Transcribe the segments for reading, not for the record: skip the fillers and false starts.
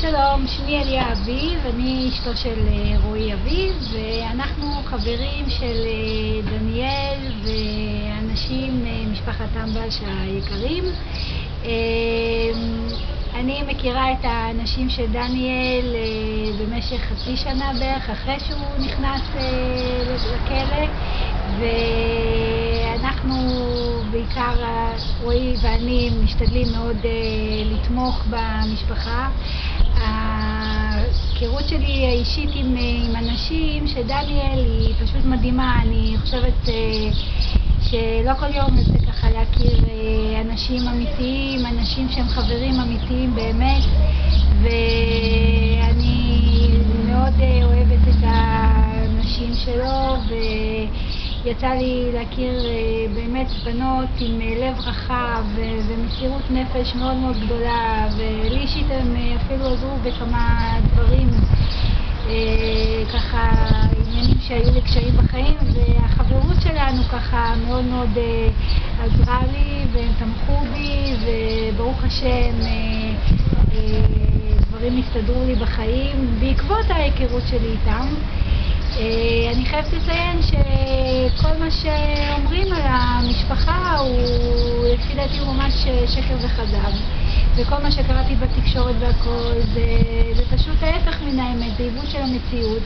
שלום, שמי אליה אביב, אני אשתו של רועי אביב, ואנחנו חברים של דניאל ואנשים משפחת טמבש היקרים. אני מכירה את האנשים של דניאל במשך חצי שנה בערך אחרי שהוא נכנס לכלא, ואנחנו בעיקר, רועי ואני, משתדלים מאוד לתמוך במשפחה. ההיכרות שלי האישית עם אנשים שדניאל היא פשוט מדהימה. אני חושבת שלא כל יום יוצא ככה להכיר אנשים אמיתיים, אנשים שהם חברים אמיתיים באמת, ואני מאוד אוהבת את האנשים שלו, ויצא לי להכיר באמת בנות עם לב רחב ומסירות נפש מאוד מאוד גדולה, ולי אישית הם אפילו עזרו בכמה דברים, ככה עניינים שהיו לי קשיים בחיים, והחברות שלנו ככה מאוד מאוד עזרה לי והם תמכו בי, וברוך השם דברים הסתדרו לי בחיים בעקבות ההיכרות שלי איתם. אני חייבת לציין שכל מה שאומרים על המשפחה הוא לפי דעתי הוא ממש שקר וכזב, וכל מה שקראתי בתקשורת והכל זה פשוט ההפך מן האמת, זה עיוות של המציאות.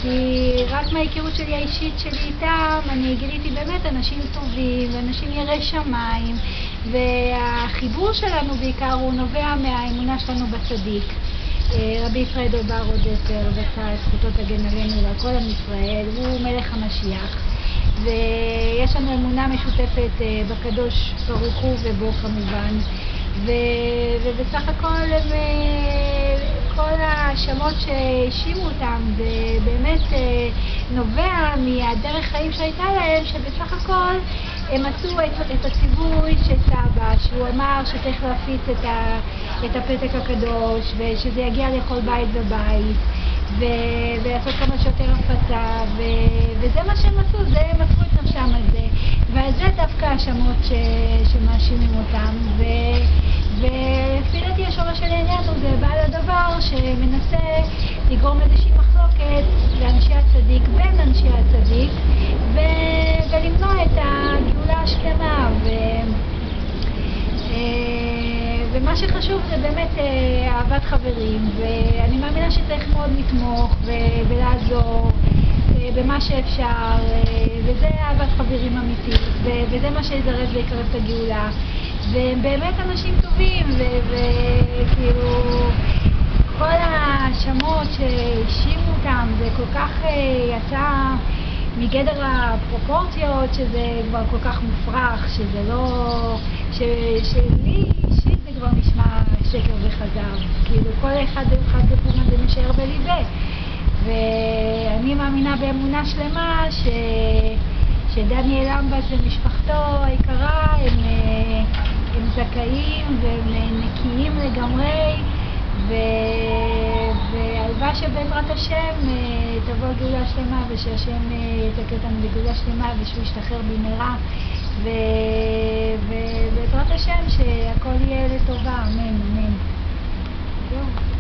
כי רק מההיכרות שלי האישית שלי איתם אני גיליתי באמת אנשים טובים ואנשים יראי שמיים, והחיבור שלנו בעיקר הוא נובע מהאמונה שלנו בצדיק. רבי ישראל דובר עוד יותר רצה את זכותו תגן עלינו ועל כל עם ישראל, הוא מלך המשיח, ויש לנו אמונה משותפת בקדוש ברוך הוא ובו כמובן, ובסך הכל כל השמות שהאשימו אותם זה באמת נובע מהדרך חיים שהייתה להם, שבסך הכל הם עשו את הציווי של סבא, שהוא אמר שצריך להפיץ את הפתק הקדוש ושזה יגיע לכל בית ובית, ולעשות כמה שיותר הפצה, וזה מה שהם עשו, הם עשו את נפשם על זה, ועל זה דווקא השמות שמאשימים אותם. ולפי דעתי השורש של העניין זה בעל הדבר שמנסה לגרום איזושהי מחלוקת לאנשי הצדיק בין אנשי הצדיק, ולמנוע את הגאולה השלמה. ומה שחשוב זה באמת אהבת חברים, ואני מאמינה שצריך מאוד לתמוך ולעזור במה שאפשר, וזה אהבת חברים אמיתית, וזה מה שיזרז ויקרב את הגאולה. והם באמת אנשים טובים, וכאילו כל השמות שהאשימו אותם זה כל כך יצא מגדר הפרופורציות, שזה כבר כל כך מופרך, שזה לא, שלי אישית זה כבר נשמע שקר וחזר, כאילו כל אחד בפומה זה משאר בליבי, ואני מאמינה באמונה שלמה שדניאל אמבש ומשפחתו היקרה הם זכאים והם נקיים לגמרי, והלוואי שבעזרת השם תבוא גאולה שלמה, ושהשם יתקן אותנו בגאולה שלמה ושהוא ישתחרר במהרה, ובעזרת השם שהכל יהיה לטובה, אמן, אמן. זהו.